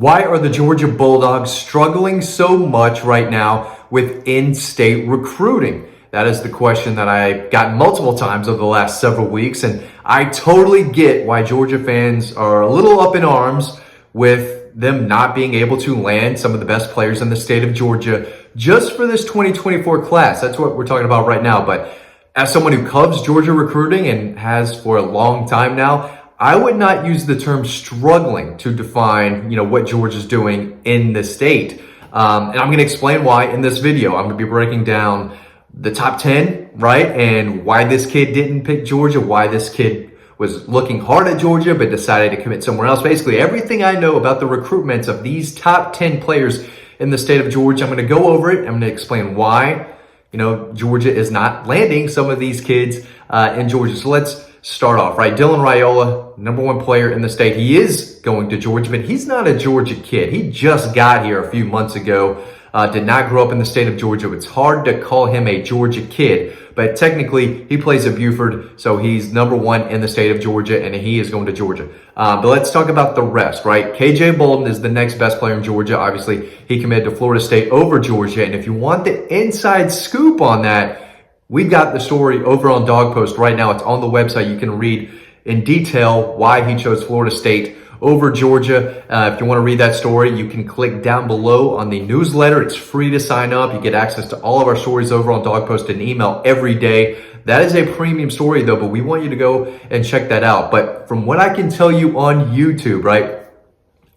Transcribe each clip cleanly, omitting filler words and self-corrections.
Why are the Georgia Bulldogs struggling so much right now with in-state recruiting? That is the question that I got multiple times over the last several weeks, and I totally get why Georgia fans are a little up in arms with them not being able to land some of the best players in the state of Georgia just for this 2024 class. That's what we're talking about right now. But as someone who covers Georgia recruiting and has for a long time now, I would not use the term struggling to define, what Georgia's doing in the state. And I'm going to explain why in this video. I'm going to be breaking down the top 10, right? And why this kid didn't pick Georgia, why this kid was looking hard at Georgia, but decided to commit somewhere else. Basically, everything I know about the recruitments of these top 10 players in the state of Georgia, I'm going to go over it. I'm going to explain why, Georgia is not landing some of these kids in Georgia. So let's start off, right? Dylan Raiola, number one player in the state. He is going to Georgia, but he's not a Georgia kid. He just got here a few months ago, did not grow up in the state of Georgia. It's hard to call him a Georgia kid, but technically he plays at Buford, so he's number one in the state of Georgia, and he is going to Georgia. But let's talk about the rest, right? KJ Bolden is the next best player in Georgia. Obviously, he committed to Florida State over Georgia, and if you want the inside scoop on that, we've got the story over on Dog Post right now. It's on the website. You can read in detail why he chose Florida State over Georgia. If you want to read that story, you can click down below on the newsletter. It's free to sign up. You get access to all of our stories over on Dog Post and email every day. That is a premium story though, but we want you to go and check that out. But from what I can tell you on YouTube, right,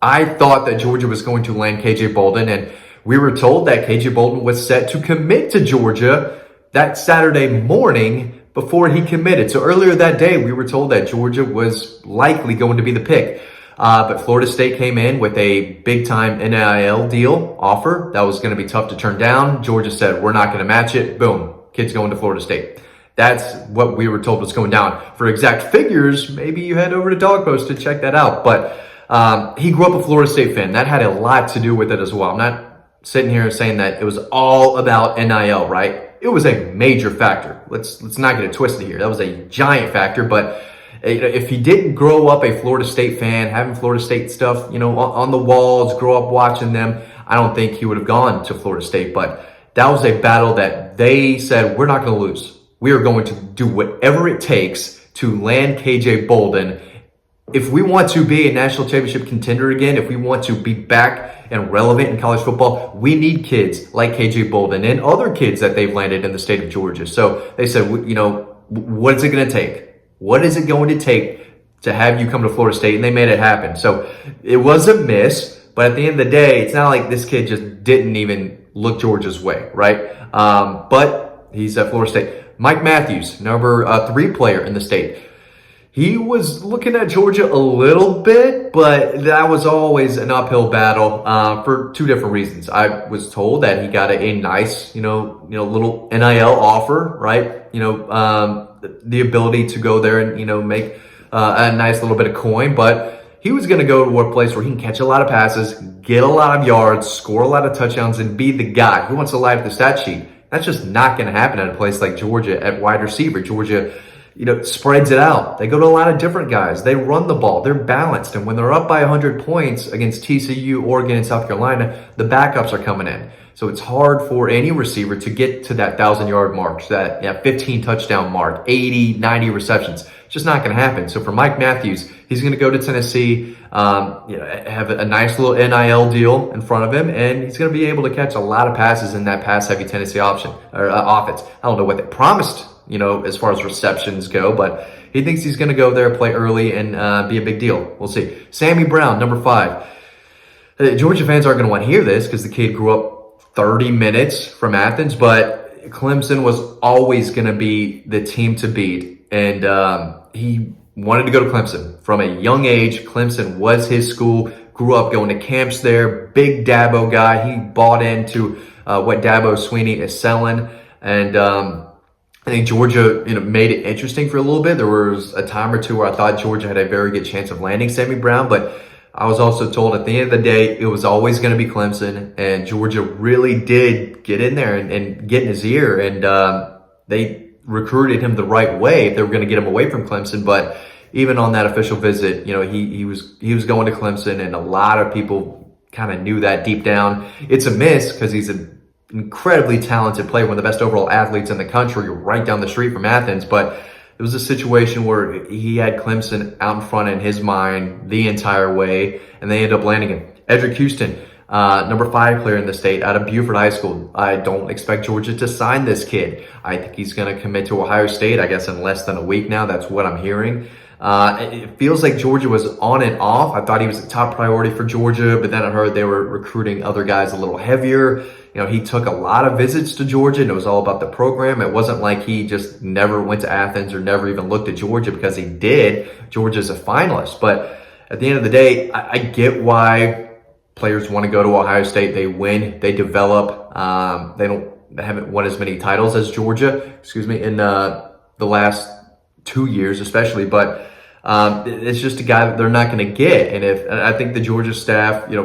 I thought that Georgia was going to land KJ Bolden, and we were told that KJ Bolden was set to commit to Georgia that Saturday morning before he committed. So earlier that day, we were told that Georgia was likely going to be the pick. But Florida State came in with a big-time NIL deal offer that was going to be tough to turn down. Georgia said, we're not going to match it. Boom, kid's going to Florida State. That's what we were told was going down. For exact figures, maybe you head over to Dog Post to check that out. But he grew up a Florida State fan. That had a lot to do with it as well. I'm not sitting here saying that it was all about NIL, right? It was a major factor. Let's not get it twisted here. That was a giant factor. But if he didn't grow up a Florida State fan, having Florida State stuff, on the walls, grow up watching them, I don't think he would have gone to Florida State. But that was a battle that they said, we're not going to lose. We are going to do whatever it takes to land KJ Bolden. If we want to be a national championship contender again, if we want to be back and relevant in college football, we need kids like KJ Bolden and other kids that they've landed in the state of Georgia. So they said, what is it going to take? What is it going to take to have you come to Florida State? And they made it happen. So it was a miss, but at the end of the day, it's not like this kid just didn't even look Georgia's way, right? But he's at Florida State. Mike Matthews, number 3 player in the state. He was looking at Georgia a little bit, but that was always an uphill battle for 2 different reasons. I was told that he got a nice, little NIL offer, right? The ability to go there and, make a nice little bit of coin, but he was going to go to a place where he can catch a lot of passes, get a lot of yards, score a lot of touchdowns, and be the guy who wants to light up the stat sheet. That's just not going to happen at a place like Georgia at wide receiver. Georgia, spreads it out. They go to a lot of different guys. They run the ball. They're balanced. And when they're up by 100 points against TCU, Oregon, and South Carolina, the backups are coming in. So it's hard for any receiver to get to that 1,000-yard mark, that 15 touchdown mark, 80, 90 receptions. It's just not going to happen. So for Mike Matthews, he's going to go to Tennessee, have a nice little NIL deal in front of him, and he's going to be able to catch a lot of passes in that pass-heavy Tennessee offense. I don't know what they promised, as far as receptions go, but he thinks he's going to go there, play early, and be a big deal. We'll see. Sammy Brown, number 5. Georgia fans aren't going to want to hear this because the kid grew up 30 minutes from Athens, but Clemson was always going to be the team to beat, and he wanted to go to Clemson. From a young age, Clemson was his school, grew up going to camps there, big Dabo guy. He bought into what Dabo Swinney is selling, and I think Georgia, made it interesting for a little bit. There was a time or two where I thought Georgia had a very good chance of landing Sammy Brown, but I was also told at the end of the day, it was always going to be Clemson, and Georgia really did get in there and get in his ear, and they recruited him the right way if they were going to get him away from Clemson. But even on that official visit, he was going to Clemson, and a lot of people kind of knew that deep down. It's a miss because he's an incredibly talented player, one of the best overall athletes in the country, right down the street from Athens. But it was a situation where he had Clemson out in front in his mind the entire way, and they ended up landing him. Edric Houston, number 5 player in the state out of Buford High School. I don't expect Georgia to sign this kid. I think he's going to commit to Ohio State, I guess, in less than a week now. That's what I'm hearing. It feels like Georgia was on and off. I thought he was a top priority for Georgia, but then I heard they were recruiting other guys a little heavier. You know, he took a lot of visits to Georgia, and it was all about the program. It wasn't like he just never went to Athens or never even looked at Georgia, because he did. Georgia's a finalist. But at the end of the day, I get why players want to go to Ohio State. They win, they develop. They haven't won as many titles as Georgia, in the last 2 years especially, but it's just a guy that they're not going to get. And I think the Georgia staff, there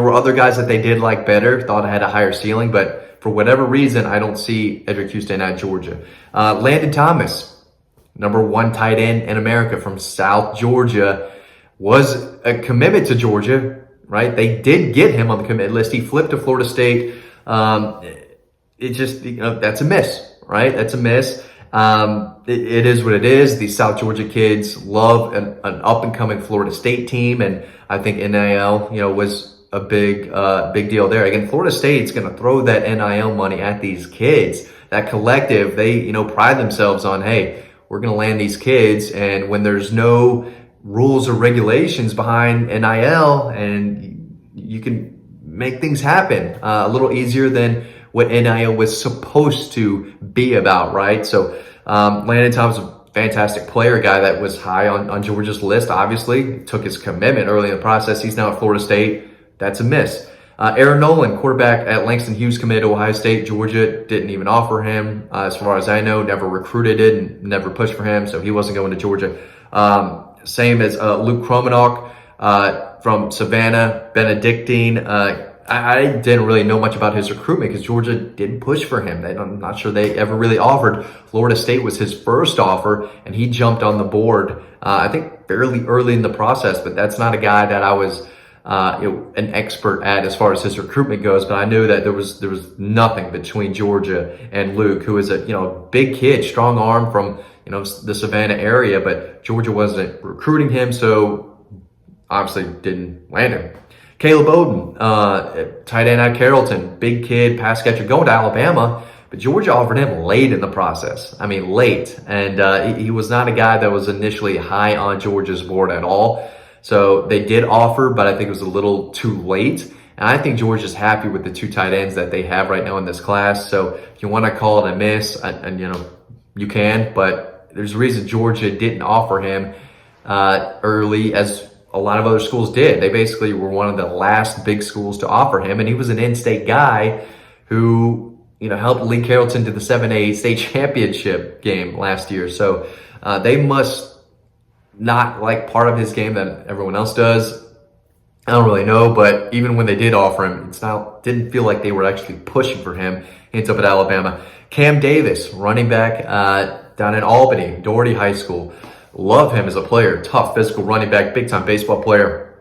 were other guys that they did like better, thought had a higher ceiling, but for whatever reason, I don't see Edric Houston at Georgia. Landon Thomas, number 1 tight end in America from South Georgia, was a commitment to Georgia, right? They did get him on the commit list. He flipped to Florida State. That's a miss, right? That's a miss. It is what it is. These South Georgia kids love an up-and-coming Florida State team, and I think NIL, was a big deal there. Again, Florida State's going to throw that NIL money at these kids. That collective, they, pride themselves on, hey, we're going to land these kids, and when there's no rules or regulations behind NIL, and you can make things happen a little easier than what NIL was supposed to be about, right? So Landon Thomas is a fantastic player, a guy that was high on Georgia's list, obviously. He took his commitment early in the process. He's now at Florida State. That's a miss. Aaron Nolan, quarterback at Langston Hughes, committed to Ohio State. Georgia didn't even offer him, as far as I know, never recruited it and never pushed for him, so he wasn't going to Georgia. Same as Luke Kromenok from Savannah, Benedictine. I didn't really know much about his recruitment because Georgia didn't push for him. I'm not sure they ever really offered. Florida State was his first offer, and he jumped on the board, I think, fairly early in the process. But that's not a guy that I was an expert at as far as his recruitment goes. But I knew that there was nothing between Georgia and Luke, who is a big kid, strong arm from the Savannah area. But Georgia wasn't recruiting him, so obviously didn't land him. KJ Bolden, tight end at Carrollton, big kid, pass catcher, going to Alabama, but Georgia offered him late in the process. I mean, late. And he was not a guy that was initially high on Georgia's board at all. So they did offer, but I think it was a little too late. And I think Georgia's happy with the 2 tight ends that they have right now in this class. So if you want to call it a miss, and you can, but there's a reason Georgia didn't offer him early, as a lot of other schools did. They basically were one of the last big schools to offer him, and he was an in-state guy who, helped lead Carrollton to the 7A state championship game last year. So they must not like part of his game that everyone else does. I don't really know, but even when they did offer him, didn't feel like they were actually pushing for him. He ends up at Alabama. Cam Davis, running back down in Albany, Doherty High School. Love him as a player. Tough, physical running back, big-time baseball player.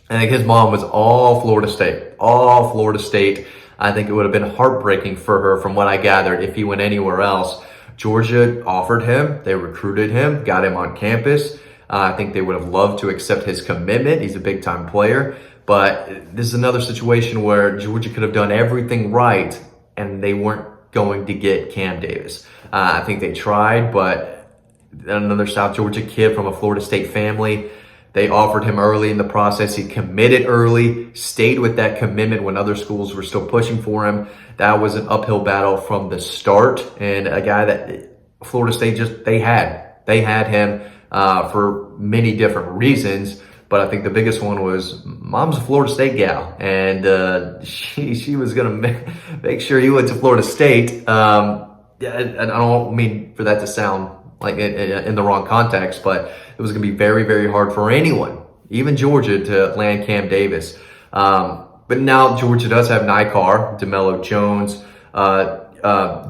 I think his mom was all Florida State. All Florida State. I think it would have been heartbreaking for her, from what I gathered, if he went anywhere else. Georgia offered him. They recruited him, got him on campus. I think they would have loved to accept his commitment. He's a big-time player. But this is another situation where Georgia could have done everything right, and they weren't going to get Cam Davis. I think they tried, but another South Georgia kid from a Florida State family, they offered him early in the process. He committed early, stayed with that commitment when other schools were still pushing for him. That was an uphill battle from the start, and a guy that Florida State they had him for many different reasons. But I think the biggest one was mom's a Florida State gal, and she was going to make sure he went to Florida State. And I don't mean for that to sound like in the wrong context, but it was going to be very, very hard for anyone, even Georgia, to land Cam Davis. But now Georgia does have Nikar, DeMello Jones,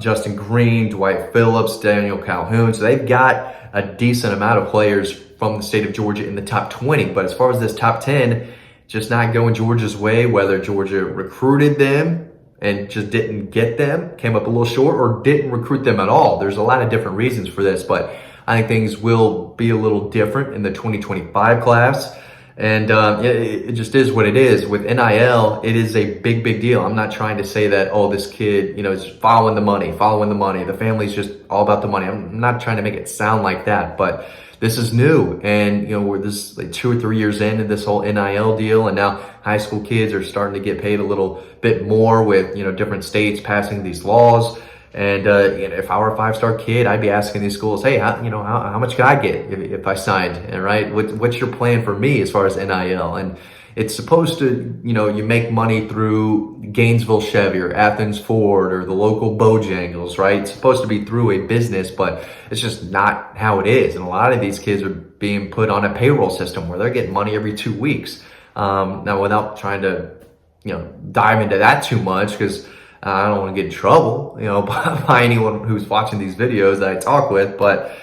Justin Green, Dwight Phillips, Daniel Calhoun. So they've got a decent amount of players from the state of Georgia in the top 20. But as far as this top 10, just not going Georgia's way, whether Georgia recruited them and just didn't get them, came up a little short, or didn't recruit them at all. There's a lot of different reasons for this, but I think things will be a little different in the 2025 class. And it just is what it is. With NIL, it is a big, big deal. I'm not trying to say that, oh, this kid, is following the money. The family's just all about the money. I'm not trying to make it sound like that, but this is new. And, we're this like 2 or 3 years into this whole NIL deal. And now high school kids are starting to get paid a little bit more with, different states passing these laws. And if I were a 5-star kid, I'd be asking these schools, hey, how much can I get if I signed? Right? What's your plan for me as far as NIL? And it's supposed to, you make money through Gainesville Chevy or Athens Ford or the local Bojangles, right? It's supposed to be through a business, but it's just not how it is. And a lot of these kids are being put on a payroll system where they're getting money every 2 weeks. Now, without trying to, dive into that too much, because I don't want to get in trouble, by anyone who's watching these videos that I talk with, but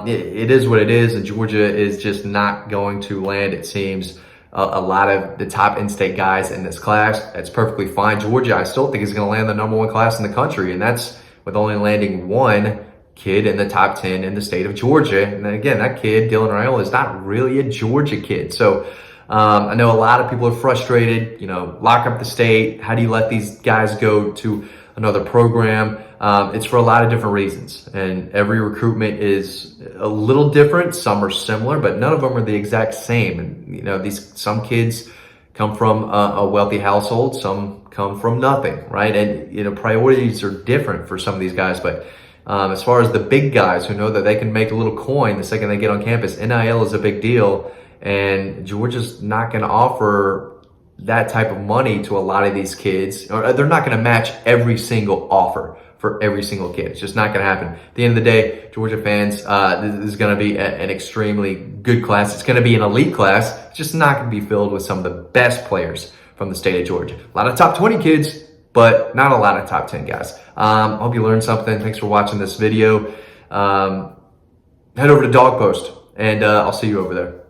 it is what it is, and Georgia is just not going to land, it seems, a lot of the top in-state guys in this class. That's perfectly fine. Georgia, I still think, is going to land the #1 class in the country, and that's with only landing one kid in the top 10 in the state of Georgia. And then again, that kid, Dylan Raiola, is not really a Georgia kid. So I know a lot of people are frustrated, lock up the state. How do you let these guys go to another program? It's for a lot of different reasons. And every recruitment is a little different. Some are similar, but none of them are the exact same. And, some kids come from a wealthy household. Some come from nothing, right? And, priorities are different for some of these guys. But as far as the big guys who know that they can make a little coin the second they get on campus, NIL is a big deal. And Georgia's not going to offer that type of money to a lot of these kids, or they're not going to match every single offer for every single kid. It's just not going to happen. At the end of the day, Georgia fans, this is going to be an extremely good class. It's going to be an elite class. It's just not going to be filled with some of the best players from the state of Georgia. A lot of top 20 kids, but not a lot of top 10 guys. I hope you learned something. Thanks for watching this video. Head over to Dog Post, and I'll see you over there.